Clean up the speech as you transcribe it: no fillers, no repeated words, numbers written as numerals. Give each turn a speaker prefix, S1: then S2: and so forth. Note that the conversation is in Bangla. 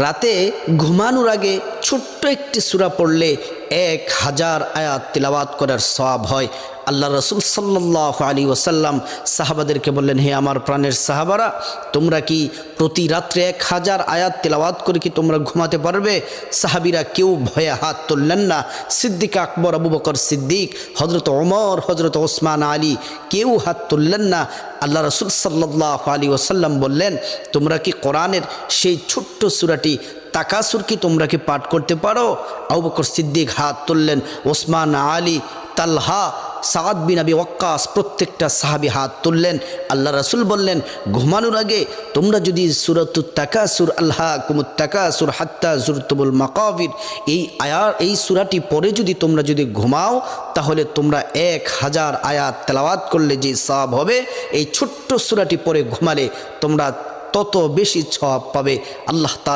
S1: রাতে ঘুমানোর আগে ছোট্ট একটি সূরা পড়লে 1000 আয়াত তিলাওয়াত করার সওয়াব হয়। আল্লাহ রসুল সাল্লাল্লাহু আলাইহি ওয়াসাল্লাম সাহাবাদেরকে বললেন, হে আমার প্রাণের সাহাবারা, তোমরা কি প্রতি রাত্রে 1000 আয়াত তিলাওয়াত করে কি তোমরা ঘুমাতে পারবে? সাহাবীরা কেউ ভয়ে হাত তুললেন না। সিদ্দিক আকবর, আবু বকর সিদ্দিক, হজরত ওমর, হজরত ওসমান আলী কেউ হাত তুললেন না। আল্লাহ রসুল সাল্লাল্লাহু আলাইহি ওয়াসাল্লাম বললেন, তোমরা কি কোরআনের সেই ছোট্ট সূরাটি তাকাসুর কি তোমরা কি পাঠ করতে পারো? আবু বকর সিদ্দিক হাত তুললেন, ওসমান আলী, তালহা, সাদ বিন আবি ওয়াক্কাস প্রত্যেকটা সাহাবী হাত তুললেন। আল্লাহ রাসূল বললেন, ঘুমানোর আগে তোমরা যদি সূরাতুত তাকাসুর, আলহাকুমুত তাকাসুর হাত্তা যুরতুমুল মাকাবির, এই সূরাটি পড়ে যদি তোমরা যদি ঘুমাও, তাহলে তোমরা 1000 আয়াত তেলাওয়াত করলে যে সওয়াব হবে, এই ছোট্ট সূরাটি পড়ে ঘুমালে তোমরা তত বেশি সওয়াব পাবে। আল্লাহ তাআলা